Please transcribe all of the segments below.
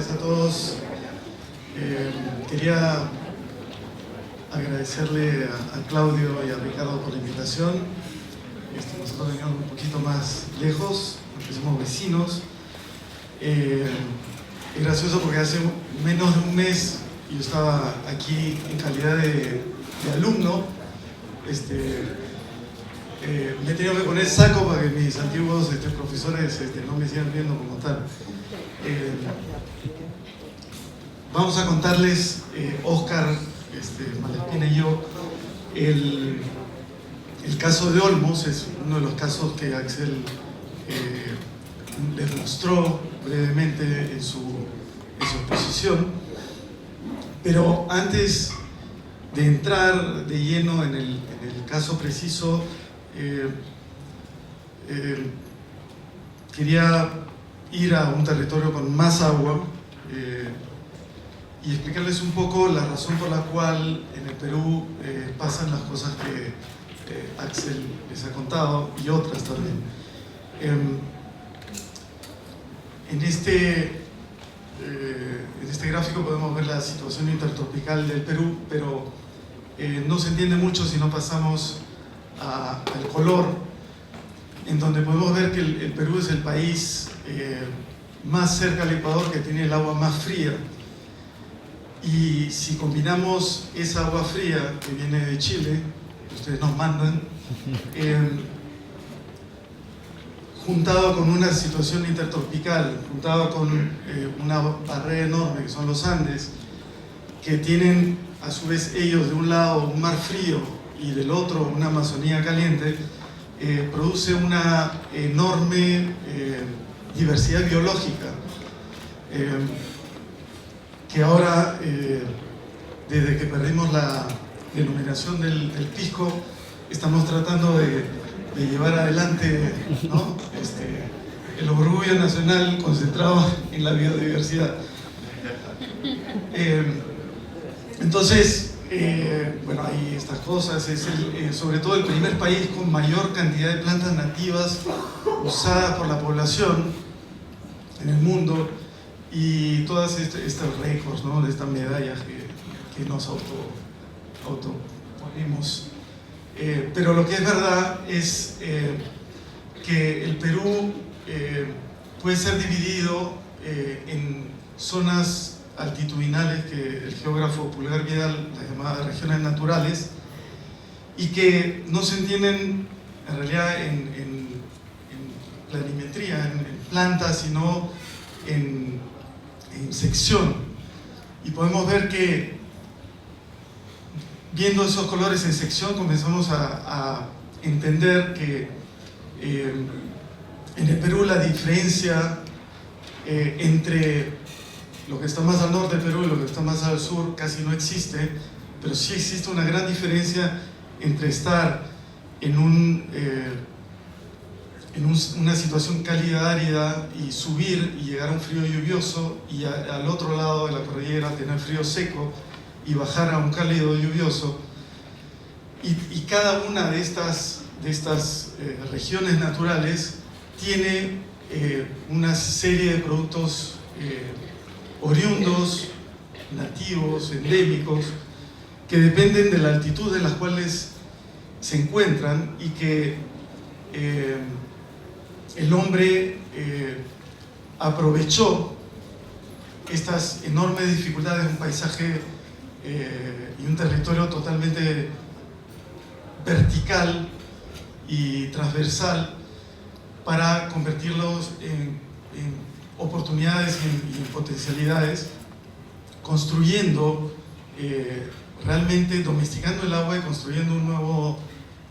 días a todos. Quería agradecerle a Claudio y a Ricardo por la invitación. Nosotros venimos un poquito más lejos, porque somos vecinos. Es gracioso porque hace menos de un mes yo estaba aquí en calidad de alumno. Me he tenido que poner saco para que mis antiguos profesores no me sigan viendo como tal. Vamos a contarles, Oscar Malespina y yo, el caso de Olmos. Es uno de los casos que Axel les mostró brevemente en su exposición. Pero antes de entrar de lleno en el caso preciso, quería ir a un territorio con más agua y explicarles un poco la razón por la cual en el Perú pasan las cosas que Axel les ha contado, y otras también. En este gráfico podemos ver la situación intertropical del Perú, pero no se entiende mucho si no pasamos al color, en donde podemos ver que el Perú es el país más cerca al Ecuador, que tiene el agua más fría. Y si combinamos esa agua fría que viene de Chile, que ustedes nos mandan, juntado con una situación intertropical, juntado con una barrera enorme que son los Andes, que tienen a su vez ellos de un lado un mar frío y del otro una Amazonía caliente, produce una enorme diversidad biológica que ahora, desde que perdimos la denominación del pisco, estamos tratando de llevar adelante, ¿no? El orgullo nacional concentrado en la biodiversidad. Entonces, bueno, hay estas cosas. Es sobre todo el primer país con mayor cantidad de plantas nativas usadas por la población en el mundo, y todas estos récords, ¿no? De estas medallas que nos autoponemos. Pero lo que es verdad es que el Perú puede ser dividido en zonas altitudinales que el geógrafo Pulgar Vidal las llamaba regiones naturales, y que no se entienden en realidad en planimetría, en planta, sino en sección. Y podemos ver que viendo esos colores en sección comenzamos a entender que en el Perú la diferencia entre lo que está más al norte del Perú y lo que está más al sur casi no existe, pero sí existe una gran diferencia entre estar en una situación cálida, árida, y subir y llegar a un frío lluvioso, y al otro lado de la cordillera tener frío seco y bajar a un cálido lluvioso. Y cada una de estas regiones naturales tiene una serie de productos oriundos, nativos, endémicos, que dependen de la altitud en las cuales se encuentran, y que el hombre aprovechó estas enormes dificultades de un paisaje y un territorio totalmente vertical y transversal para convertirlos en oportunidades y en potencialidades, construyendo, realmente domesticando el agua y construyendo un nuevo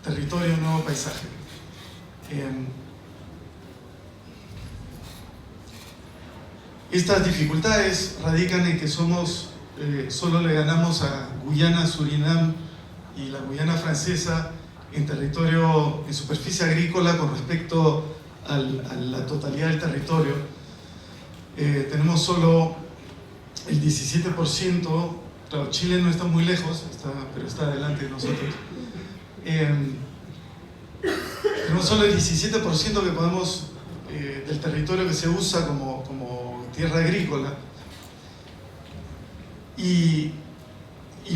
territorio, un nuevo paisaje. Estas dificultades radican en que solo le ganamos a Guyana, Surinam y la Guyana Francesa en superficie agrícola con respecto a la totalidad del territorio. Tenemos solo el 17%, claro, Chile no está muy lejos, pero está delante de nosotros. Tenemos solo el 17% que podemos, del territorio que se usa como tierra agrícola, y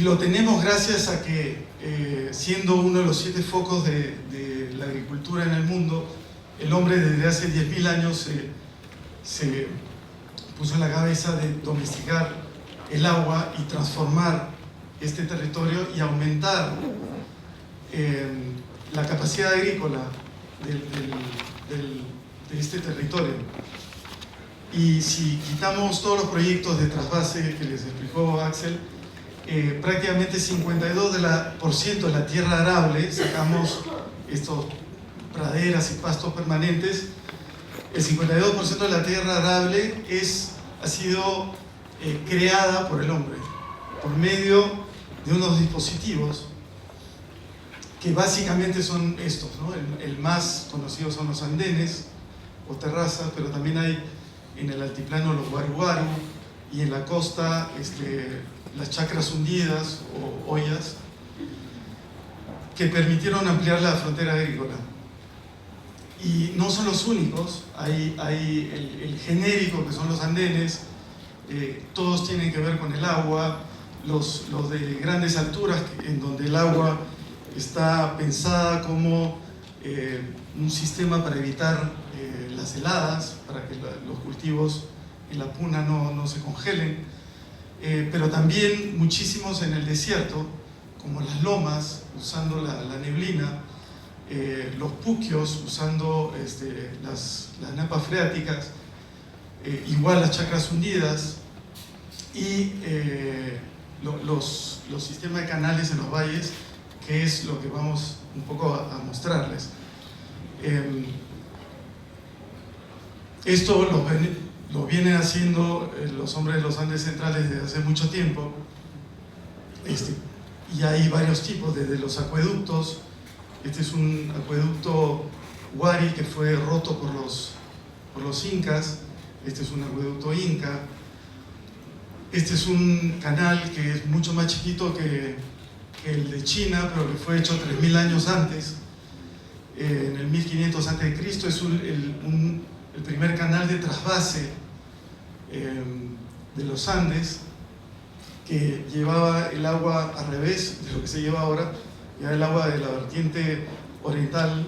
lo tenemos gracias a que, siendo uno de los 7 focos de la agricultura en el mundo, el hombre desde hace 10.000 años se puso en la cabeza de domesticar el agua y transformar este territorio y aumentar la capacidad agrícola de este territorio. Y si quitamos todos los proyectos de trasvase que les explicó Axel, prácticamente 52% de la tierra arable, sacamos estos praderas y pastos permanentes, el 52% de la tierra arable ha sido creada por el hombre, por medio de unos dispositivos que básicamente son estos, ¿no? El más conocido son los andenes o terrazas, pero también hay en el altiplano los guaru-guaru y en la costa las chacras hundidas o ollas que permitieron ampliar la frontera agrícola. Y no son los únicos, hay el genérico que son los andenes, todos tienen que ver con el agua, los de grandes alturas en donde el agua está pensada como un sistema para evitar las heladas, para que los cultivos en la puna no se congelen, pero también muchísimos en el desierto, como las lomas, usando la neblina, los puquios, usando las napas freáticas, igual las chacras hundidas, y los sistemas de canales en los valles, que es lo que vamos un poco a mostrarles. Esto lo vienen haciendo los hombres de los Andes centrales desde hace mucho tiempo, y hay varios tipos, desde los acueductos. Este es un acueducto Huari que fue roto por los incas. Este es un acueducto inca. Este es un canal que es mucho más chiquito que el de China, pero que fue hecho 3.000 años antes, en el 1500 a.C. Es el primer canal de trasvase de los Andes, que llevaba el agua al revés de lo que se lleva ahora. Ya el agua de la vertiente oriental,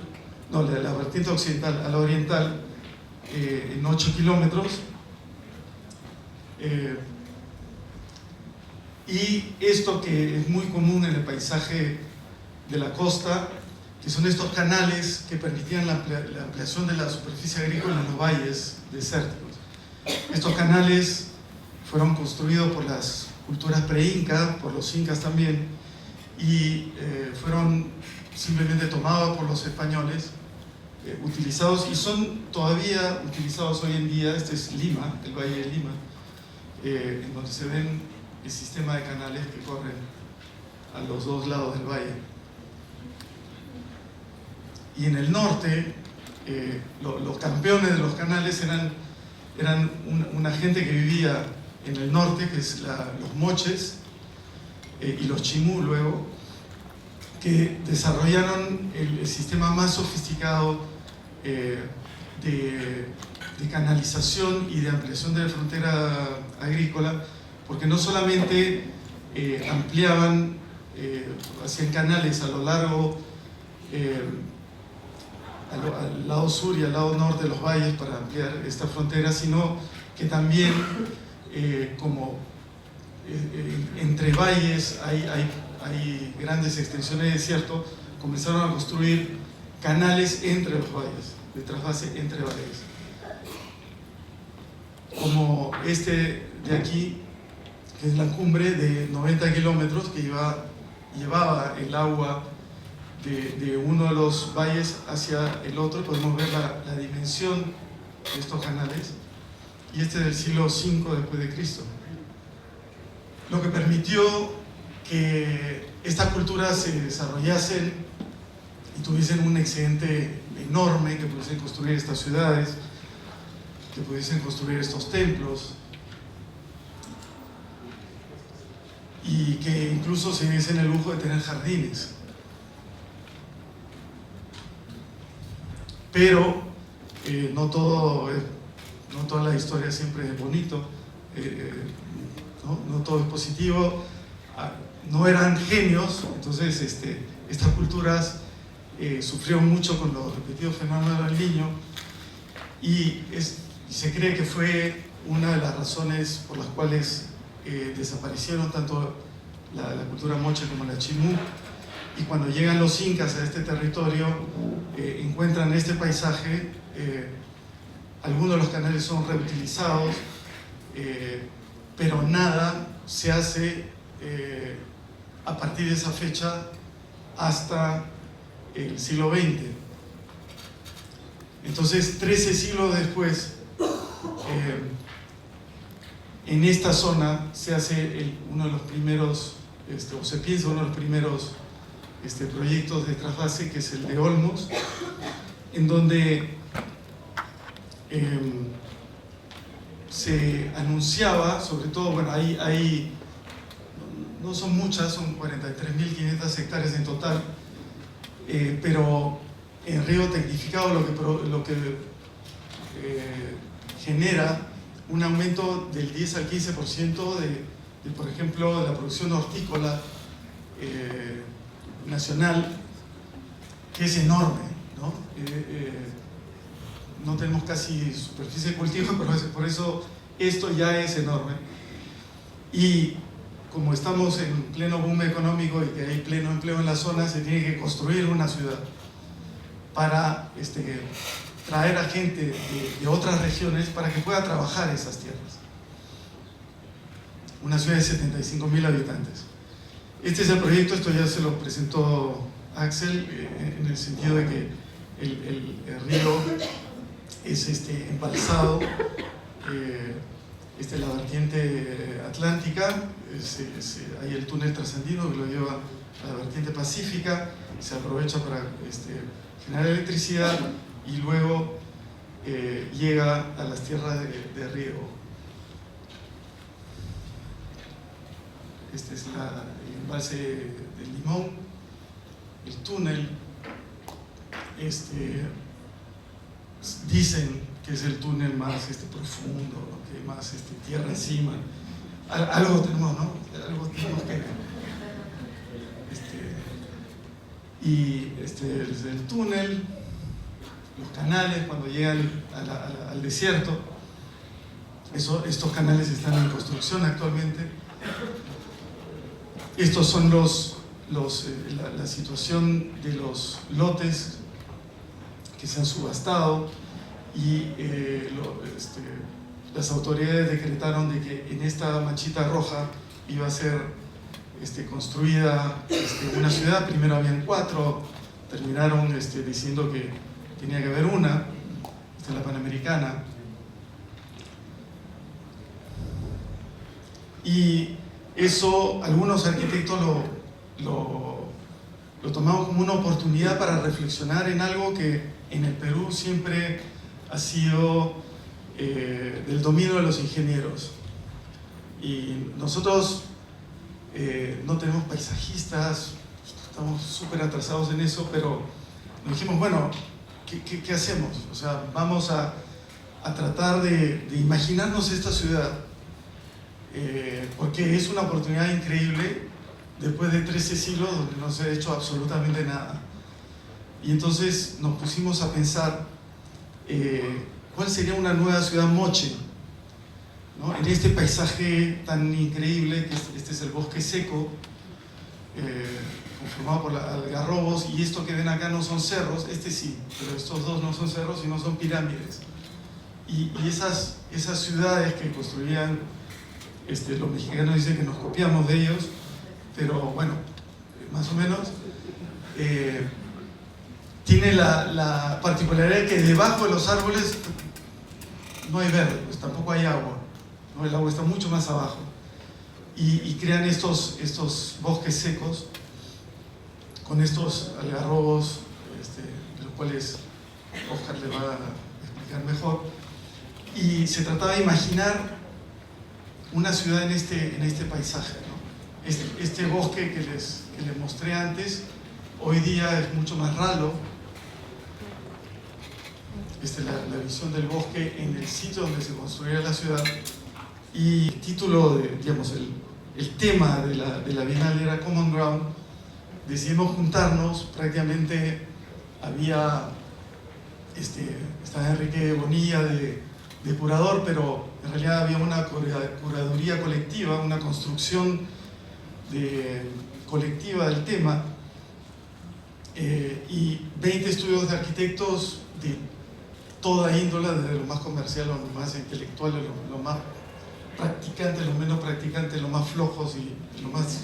no, de la vertiente occidental a la oriental, en 8 kilómetros. Y esto que es muy común en el paisaje de la costa, que son estos canales que permitían la ampliación de la superficie agrícola en los valles desérticos. Estos canales fueron construidos por las culturas pre-incas, por los incas también, y fueron simplemente tomados por los españoles, utilizados, y son todavía utilizados hoy en día. Este es Lima, el Valle de Lima, en donde se ven el sistema de canales que corren a los dos lados del valle. Y en el norte, los campeones de los canales eran una gente que vivía en el norte, que es los moches, y los chimú luego, que desarrollaron el sistema más sofisticado de canalización y de ampliación de la frontera agrícola, porque no solamente ampliaban, hacían canales a lo largo, al lado sur y al lado norte de los valles para ampliar esta frontera, sino que también entre valles hay grandes extensiones de desierto, comenzaron a construir canales entre los valles, de trasvase entre valles. Como este de aquí, que es la cumbre de 90 kilómetros, que llevaba el agua de uno de los valles hacia el otro. Podemos ver la dimensión de estos canales. Y este es del siglo V después de Cristo. Lo que permitió que estas culturas se desarrollasen y tuviesen un excedente enorme, que pudiesen construir estas ciudades, que pudiesen construir estos templos, y que incluso se diesen el lujo de tener jardines. Pero no toda la historia siempre es bonito. No todo es positivo, no eran genios, entonces estas culturas sufrieron mucho con los repetidos fenómenos del Niño y se cree que fue una de las razones por las cuales desaparecieron tanto la cultura moche como la chimú, y cuando llegan los incas a este territorio encuentran este paisaje. Algunos de los canales son reutilizados, pero nada se hace a partir de esa fecha hasta el siglo XX. Entonces, 13 siglos después, en esta zona se hace uno de los primeros, o se piensa uno de los primeros proyectos de trasvase, que es el de Olmos, en donde se anunciaba, sobre todo, bueno, ahí no son muchas, son 43.500 hectáreas en total, pero en riego tecnificado lo que genera un aumento del 10 al 15% de, por ejemplo, de la producción hortícola nacional, que es enorme, ¿no? No tenemos casi superficie de cultivo, pero por eso esto ya es enorme. Y como estamos en pleno boom económico y que hay pleno empleo en la zona, se tiene que construir una ciudad para traer a gente de otras regiones para que pueda trabajar esas tierras. Una ciudad de 75.000 habitantes. Este es el proyecto, esto ya se lo presentó Axel, en el sentido de que el río es embalsado, la vertiente atlántica, hay el túnel trasandino que lo lleva a la vertiente pacífica, se aprovecha para generar electricidad y luego llega a las tierras de riego. Este es el embalse del Limón, el túnel. Dicen que es el túnel más profundo, que más tierra encima. Algo tenemos, ¿no? Algo tenemos que... y es el túnel, los canales cuando llegan al desierto. Estos canales están en construcción actualmente. Estos son la situación de los lotes que se han subastado y las autoridades decretaron de que en esta manchita roja iba a ser construida una ciudad. Primero habían 4, terminaron diciendo que tenía que haber una, la Panamericana. Y eso algunos arquitectos lo tomamos como una oportunidad para reflexionar en algo que en el Perú siempre ha sido del dominio de los ingenieros. Y nosotros no tenemos paisajistas, estamos súper atrasados en eso, pero nos dijimos, bueno, ¿qué hacemos? O sea, vamos a tratar de imaginarnos esta ciudad, porque es una oportunidad increíble después de 13 siglos donde no se ha hecho absolutamente nada. Y entonces nos pusimos a pensar cuál sería una nueva ciudad moche, ¿no? En este paisaje tan increíble, que este es el bosque seco, conformado por algarrobos, y esto que ven acá no son cerros, sí, pero estos dos no son cerros, sino son pirámides. Y esas ciudades que construían, los mexicanos dicen que nos copiamos de ellos, pero bueno, más o menos, tiene la particularidad que debajo de los árboles no hay verde, pues tampoco hay agua, ¿no? El agua está mucho más abajo, y crean estos bosques secos con estos algarrobos, de los cuales Oscar le va a explicar mejor. Y se trataba de imaginar una ciudad en este paisaje, ¿no? Este bosque que les mostré antes, hoy día es mucho más ralo. La visión del bosque en el sitio donde se construía la ciudad. y el título, digamos, el tema de la Bienal era Common Ground. Decidimos juntarnos, prácticamente estaba Enrique Bonilla de curador, pero en realidad había una curaduría colectiva, una construcción colectiva del tema, y 20 estudios de arquitectos de toda índole, desde lo más comercial, lo más intelectual, lo más practicantes, los menos practicantes, los más flojos y los más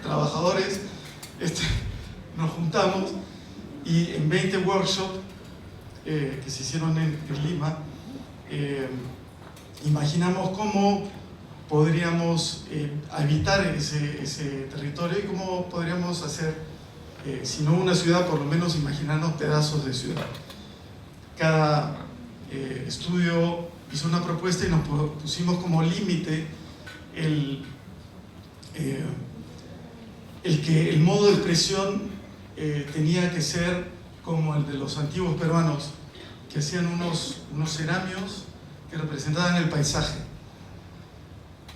trabajadores, nos juntamos y en 20 workshops que se hicieron en Lima, imaginamos cómo podríamos habitar ese territorio y cómo podríamos hacer, si no una ciudad, por lo menos imaginarnos pedazos de ciudad. Cada estudio hizo una propuesta y nos pusimos como límite que el modo de expresión tenía que ser como el de los antiguos peruanos, que hacían unos ceramios que representaban el paisaje.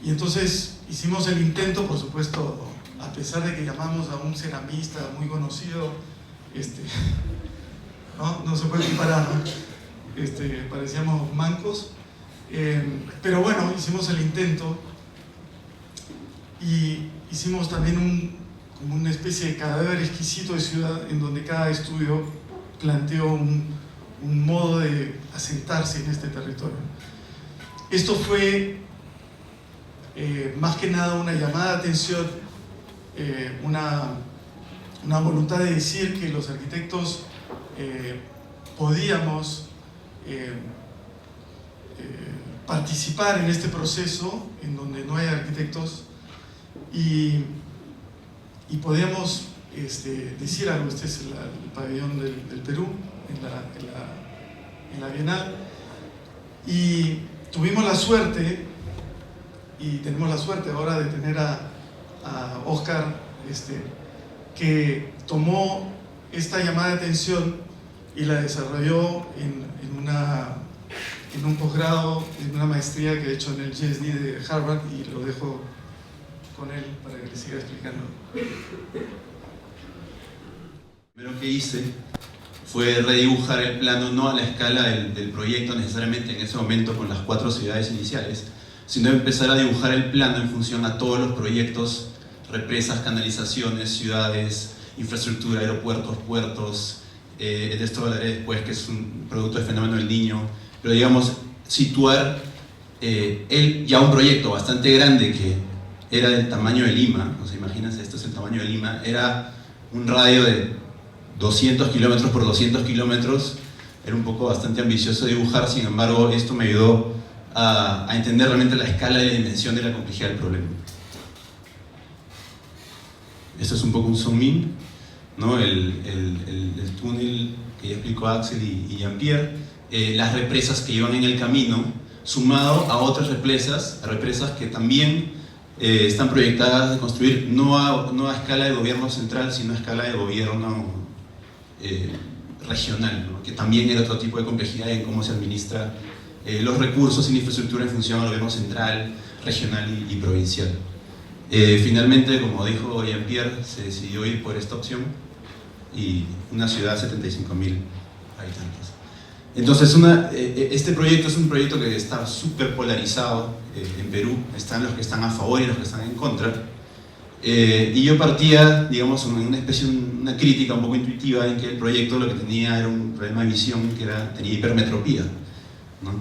Y entonces hicimos el intento, por supuesto, a pesar de que llamamos a un ceramista muy conocido, no se puede comparar, ¿no? Parecíamos mancos, pero bueno, hicimos el intento y hicimos también como una especie de cadáver exquisito de ciudad, en donde cada estudio planteó un modo de asentarse en este territorio. Esto fue más que nada una llamada de atención, una voluntad de decir que los arquitectos podíamos participar en este proceso en donde no hay arquitectos y podíamos decir algo. Este es el pabellón del Perú en la Bienal, y tuvimos la suerte y tenemos la suerte ahora de tener a Oscar, que tomó esta llamada de atención y la desarrolló en un posgrado, en una maestría que he hecho en el GSD de Harvard, y lo dejo con él para que le siga explicando. Lo primero que hice fue redibujar el plano, no a la escala del proyecto necesariamente en ese momento con las 4 ciudades iniciales, sino empezar a dibujar el plano en función a todos los proyectos, represas, canalizaciones, ciudades, infraestructura, aeropuertos, puertos. De esto hablaré después, que es un producto del fenómeno del Niño, pero digamos, situar ya un proyecto bastante grande que era del tamaño de Lima. O sea, imagínense, esto es el tamaño de Lima, era un radio de 200 kilómetros por 200 kilómetros, era un poco bastante ambicioso dibujar. Sin embargo, esto me ayudó a entender realmente la escala y la dimensión de la complejidad del problema. Esto es un poco un zoom in, ¿no? El túnel que ya explicó Axel y Jean-Pierre, las represas que llevan en el camino, sumado a otras represas que también están proyectadas de construir no a escala de gobierno central, sino a escala de gobierno regional, ¿no? Que también era otro tipo de complejidad en cómo se administra los recursos y la infraestructura en función al gobierno central, regional y provincial. Finalmente, como dijo Jean-Pierre, se decidió ir por esta opción, y una ciudad de 75.000 habitantes. Entonces, este proyecto es un proyecto que está súper polarizado en Perú. Están los que están a favor y los que están en contra. Y yo partía, digamos, en una crítica un poco intuitiva en que el proyecto lo que tenía era un problema de visión, tenía hipermetropía, ¿no?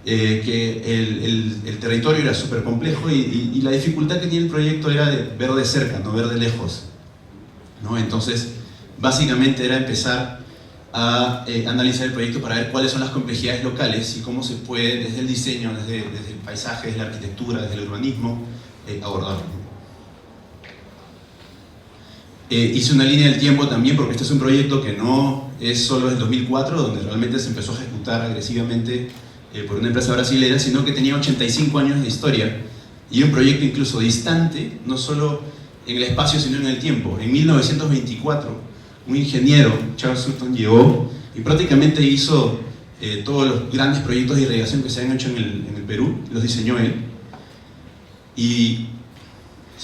Que el territorio era súper complejo y la dificultad que tenía el proyecto era de ver de cerca, no ver de lejos, ¿no? Entonces, básicamente era empezar a analizar el proyecto para ver cuáles son las complejidades locales y cómo se puede, desde el diseño, desde el paisaje, desde la arquitectura, desde el urbanismo, abordarlo. Hice una línea del tiempo también, porque este es un proyecto que no es solo del 2004, donde realmente se empezó a ejecutar agresivamente por una empresa brasileña, sino que tenía 85 años de historia, y un proyecto incluso distante, no solo en el espacio sino en el tiempo. En 1924, un ingeniero, Charles Sutton, llegó y prácticamente hizo todos los grandes proyectos de irrigación que se han hecho en el Perú, los diseñó él. Y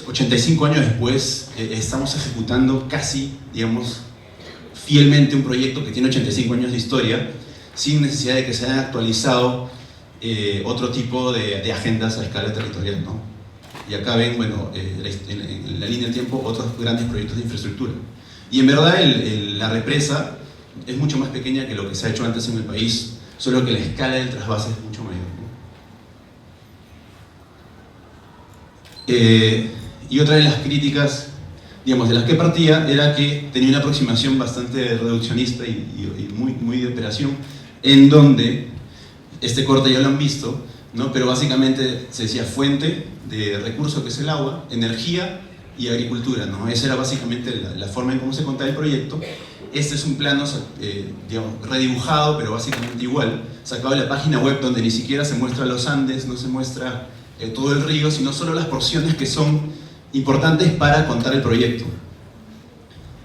85 años después estamos ejecutando casi, digamos, fielmente un proyecto que tiene 85 años de historia, sin necesidad de que se hayan actualizado otro tipo de agendas a escala territorial, ¿no? Y acá ven, bueno, en la línea del tiempo, otros grandes proyectos de infraestructura. Y en verdad la represa es mucho más pequeña que lo que se ha hecho antes en el país, solo que la escala del trasvase es mucho mayor, ¿no? Y otra de las críticas, digamos, de las que partía, era que tenía una aproximación bastante reduccionista y muy de operación, en donde, este corte ya lo han visto, ¿no? Pero básicamente se decía fuente de recurso, que es el agua, energía y agricultura, ¿no? Esa era básicamente la forma en cómo se contaba el proyecto. Este es un plano, digamos, redibujado, pero básicamente igual, sacado de la página web, donde ni siquiera se muestra los Andes, no se muestra todo el río, sino solo las porciones que son importantes para contar el proyecto.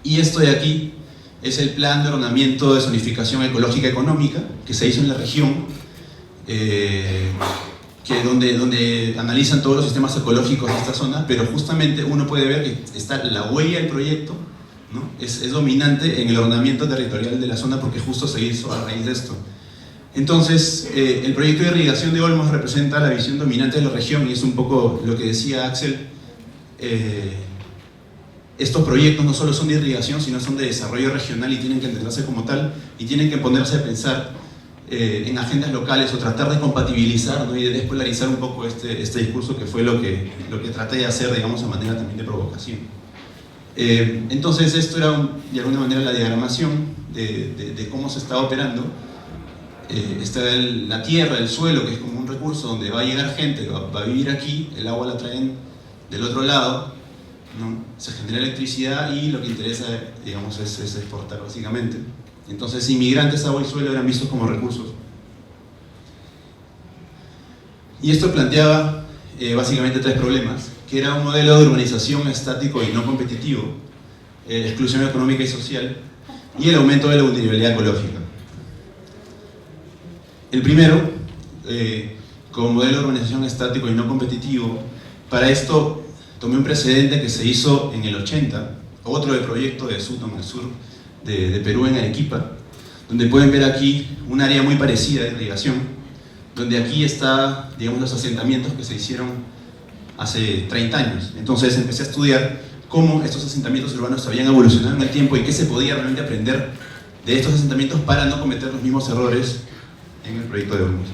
Y esto de aquí es el plan de ordenamiento de zonificación ecológica económica que se hizo en la región, donde analizan todos los sistemas ecológicos de esta zona, pero justamente uno puede ver que está la huella del proyecto, ¿no? Es dominante en el ordenamiento territorial de la zona porque justo se hizo a raíz de esto. Entonces, el proyecto de irrigación de Olmos representa la visión dominante de la región y es un poco lo que decía Axel. Estos proyectos no solo son de irrigación, sino son de desarrollo regional y tienen que entenderse como tal y tienen que ponerse a pensar en agendas locales o tratar de compatibilizar, ¿no? Y de despolarizar un poco este discurso, que fue lo que traté de hacer, digamos, a manera también de provocación. Entonces esto era de alguna manera la diagramación de cómo se estaba operando. Está la tierra, el suelo, que es como un recurso donde va a llegar gente, va a vivir aquí, el agua la traen del otro lado, ¿no? Se genera electricidad y lo que interesa, digamos, es exportar básicamente. Entonces inmigrantes, agua y suelo eran vistos como recursos. Y esto planteaba básicamente tres problemas, que era un modelo de urbanización estático y no competitivo, exclusión económica y social, y el aumento de la vulnerabilidad ecológica. El primero, como modelo de urbanización estático y no competitivo, para esto tomé un precedente que se hizo en el 80, otro de proyecto de Sutton, al sur de Perú, en Arequipa, donde pueden ver aquí un área muy parecida de irrigación, donde aquí está, digamos, los asentamientos que se hicieron hace 30 años. Entonces empecé a estudiar cómo estos asentamientos urbanos habían evolucionado en el tiempo y qué se podía realmente aprender de estos asentamientos para no cometer los mismos errores en el proyecto de Olmos.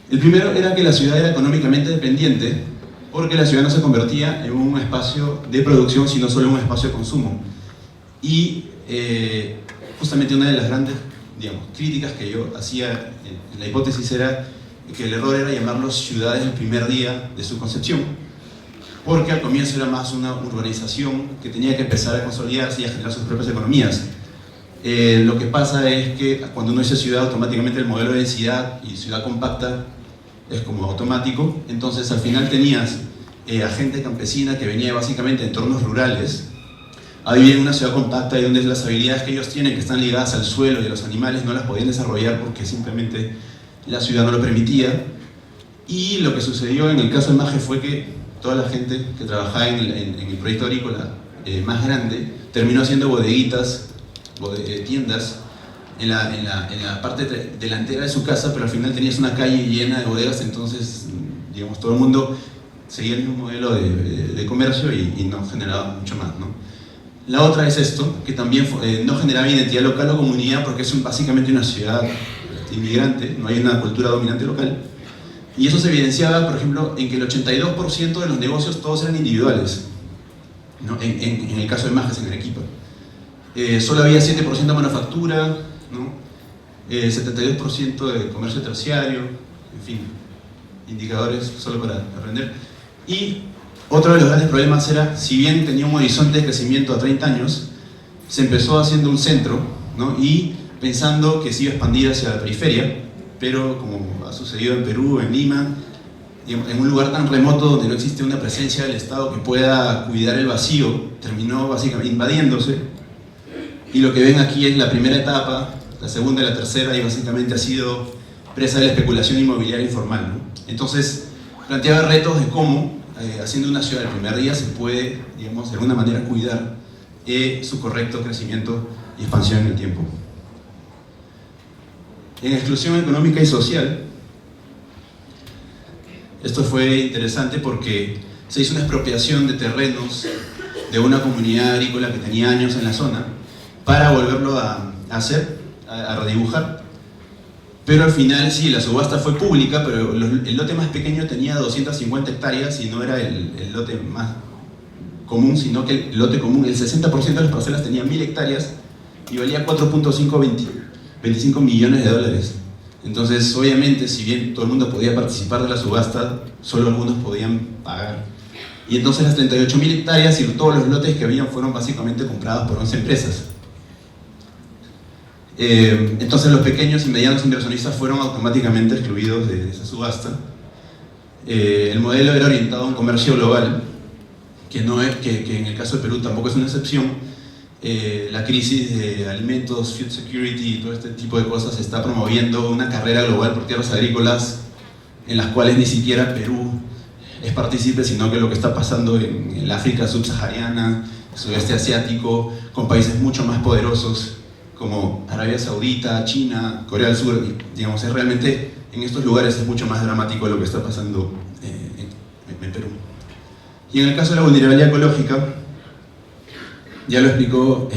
El primero era que la ciudad era económicamente dependiente porque la ciudad no se convertía en un espacio de producción, sino solo en un espacio de consumo. Y justamente una de las grandes, digamos, críticas que yo hacía en la hipótesis era que el error era llamarlos ciudades el primer día de su concepción, porque al comienzo era más una urbanización que tenía que empezar a consolidarse y a generar sus propias economías. Lo que pasa es que cuando uno dice ciudad, automáticamente el modelo de densidad y ciudad compacta es como automático. Entonces al final tenías a gente campesina que venía básicamente de entornos rurales a vivir en una ciudad compacta y donde las habilidades que ellos tienen, que están ligadas al suelo y a los animales, no las podían desarrollar porque simplemente la ciudad no lo permitía. Y lo que sucedió en el caso del Maje fue que toda la gente que trabajaba en el proyecto agrícola más grande terminó haciendo bodeguitas, tiendas en la parte delantera de su casa, pero al final tenías una calle llena de bodegas. Entonces, digamos, todo el mundo seguía el mismo modelo de comercio y no generaba mucho más, ¿no? La otra es esto, que también no generaba identidad local o comunidad porque es básicamente una ciudad inmigrante, no hay una cultura dominante local. Y eso se evidenciaba, por ejemplo, en que el 82% de los negocios todos eran individuales, ¿no? En el caso de Majes, en Arequipa. Solo había 7% de manufactura, ¿no? 72% de comercio terciario, en fin, indicadores solo para aprender. Y otro de los grandes problemas era, si bien tenía un horizonte de crecimiento a 30 años, se empezó haciendo un centro, ¿no? Y pensando que se iba a expandir hacia la periferia, pero como ha sucedido en Perú, en Lima, en un lugar tan remoto donde no existe una presencia del Estado que pueda cuidar el vacío, terminó básicamente invadiéndose. Y lo que ven aquí es la primera etapa, la segunda y la tercera, y básicamente ha sido presa de la especulación inmobiliaria informal, ¿no? Entonces, planteaba retos de cómo, haciendo una ciudad el primer día, se puede, digamos, de alguna manera cuidar su correcto crecimiento y expansión en el tiempo. En exclusión económica y social, esto fue interesante porque se hizo una expropiación de terrenos de una comunidad agrícola que tenía años en la zona para volverlo a hacer, a redibujar. Pero al final sí, la subasta fue pública, pero el lote más pequeño tenía 250 hectáreas y no era el lote más común, sino que el lote común, el 60% de las parcelas tenía 1000 hectáreas y valía 4.25 millones de dólares. Entonces, obviamente, si bien todo el mundo podía participar de la subasta, solo algunos podían pagar. Y entonces las 38.000 hectáreas y todos los lotes que habían fueron básicamente comprados por 11 empresas. Entonces los pequeños y medianos inversionistas fueron automáticamente excluidos de esa subasta. El modelo era orientado a un comercio global, que en el caso de Perú tampoco es una excepción. La crisis de alimentos, food security y todo este tipo de cosas está promoviendo una carrera global por tierras agrícolas en las cuales ni siquiera Perú es partícipe, sino que lo que está pasando en el África subsahariana, sudeste asiático, con países mucho más poderosos como Arabia Saudita, China, Corea del Sur, digamos, es realmente en estos lugares es mucho más dramático lo que está pasando en Perú. Y en el caso de la vulnerabilidad ecológica, ya lo explicó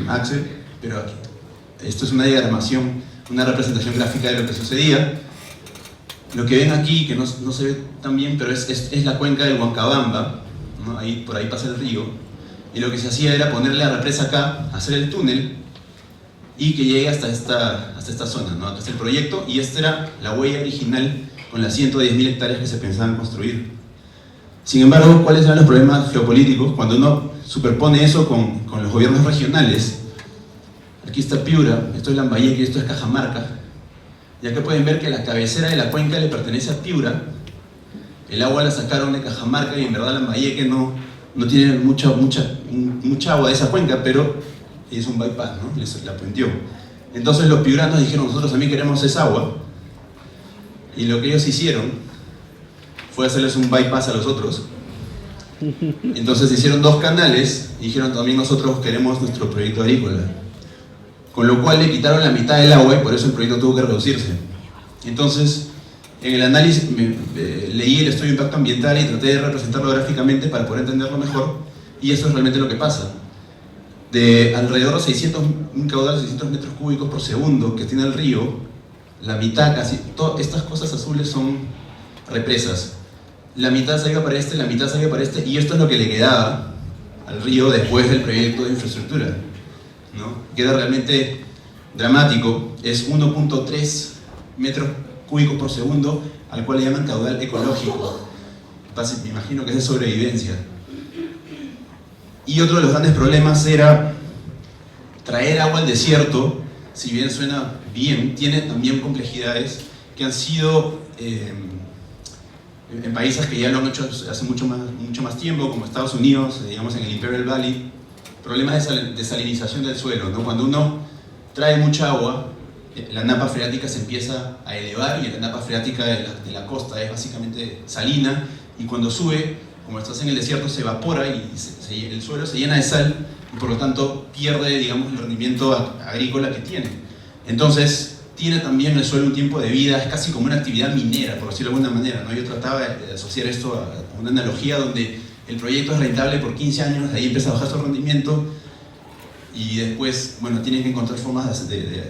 Axel, pero aquí, esto es una diagramación, una representación gráfica de lo que sucedía. Lo que ven aquí, que no se ve tan bien, pero es la cuenca del Huancabamba, ¿no? Por ahí pasa el río, y lo que se hacía era ponerle la represa acá, hacer el túnel, y que llegue hasta esta zona, ¿no? Acá está el proyecto, y esta era la huella original con las 110.000 hectáreas que se pensaban construir. Sin embargo, ¿cuáles eran los problemas geopolíticos? Cuando uno superpone eso con los gobiernos regionales, aquí está Piura, esto es Lambayeque y esto es Cajamarca, ya que pueden ver que la cabecera de la cuenca le pertenece a Piura, el agua la sacaron de Cajamarca y en verdad Lambayeque no tiene mucha agua de esa cuenca, pero es un bypass, ¿no? La puenteó. Entonces los piuranos dijeron, nosotros también queremos esa agua, y lo que ellos hicieron fue hacerles un bypass a los otros. Entonces hicieron 2 canales y dijeron, también nosotros queremos nuestro proyecto agrícola, con lo cual le quitaron la mitad del agua y por eso el proyecto tuvo que reducirse. Entonces, en el análisis leí el estudio de impacto ambiental y traté de representarlo gráficamente para poder entenderlo mejor, y eso es realmente lo que pasa. De alrededor de un caudal de 600 metros cúbicos por segundo que tiene el río, la mitad, casi todas estas cosas azules son represas. La mitad se iba para este, la mitad se iba para este, y esto es lo que le quedaba al río después del proyecto de infraestructura, ¿no? Queda realmente dramático, es 1.3 metros cúbicos por segundo, al cual le llaman caudal ecológico. Me imagino que es de sobrevivencia. Y otro de los grandes problemas era traer agua al desierto. Si bien suena bien, tiene también complejidades que han sido en países que ya lo han hecho hace mucho más tiempo, como Estados Unidos, digamos en el Imperial Valley, problemas de desalinización del suelo, ¿no? Cuando uno trae mucha agua, la napa freática se empieza a elevar, y la napa freática de la costa es básicamente salina, y cuando sube, como estás en el desierto, se evapora y el suelo se llena de sal, y por lo tanto pierde, digamos, el rendimiento agrícola que tiene. Entonces tiene también el suelo un tiempo de vida, es casi como una actividad minera, por decirlo de alguna manera, ¿no? Yo trataba de asociar esto a una analogía donde el proyecto es rentable por 15 años, de ahí empieza a bajar su rendimiento, y después, bueno, tienen que encontrar formas de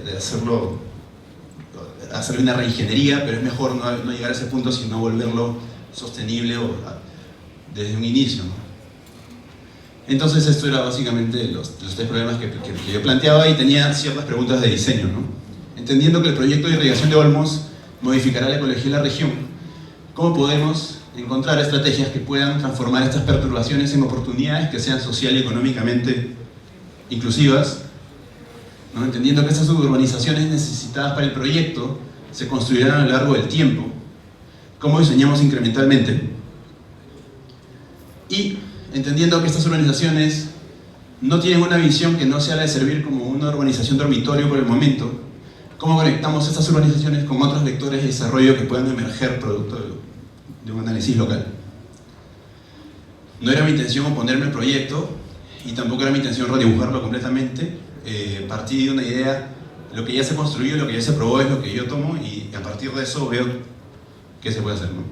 hacerle una reingeniería, pero es mejor no llegar a ese punto, sino volverlo sostenible desde un inicio, ¿no? Entonces esto era básicamente los 3 problemas que yo planteaba, y tenía ciertas preguntas de diseño, ¿no? Entendiendo que el proyecto de irrigación de Olmos modificará la ecología de la región, ¿cómo podemos encontrar estrategias que puedan transformar estas perturbaciones en oportunidades que sean social y económicamente inclusivas, ¿no? Entendiendo que estas suburbanizaciones necesitadas para el proyecto se construirán a lo largo del tiempo, ¿cómo diseñamos incrementalmente? Y entendiendo que estas urbanizaciones no tienen una visión que no sea la de servir como una urbanización dormitorio por el momento, ¿cómo conectamos estas urbanizaciones con otros vectores de desarrollo que puedan emerger producto de un análisis local. No era mi intención oponerme al proyecto y tampoco era mi intención redibujarlo completamente. Partí de una idea, lo que ya se construyó, lo que ya se probó es lo que yo tomo y a partir de eso veo qué se puede hacer, ¿no?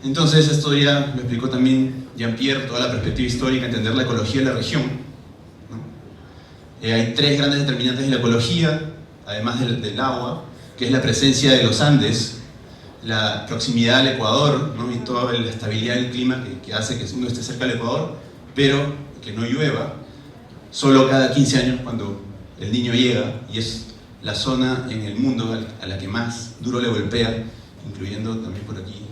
Entonces esto ya lo explicó también Jean-Pierre, toda la perspectiva histórica, entender la ecología de la región, ¿no? Hay tres grandes determinantes de la ecología, además del agua, que es la presencia de los Andes, la proximidad al Ecuador, ¿no? Y toda la estabilidad del clima que hace que uno esté cerca del Ecuador, pero que no llueva, solo cada 15 años cuando el Niño llega, y es la zona en el mundo a la que más duro le golpea, incluyendo también por aquí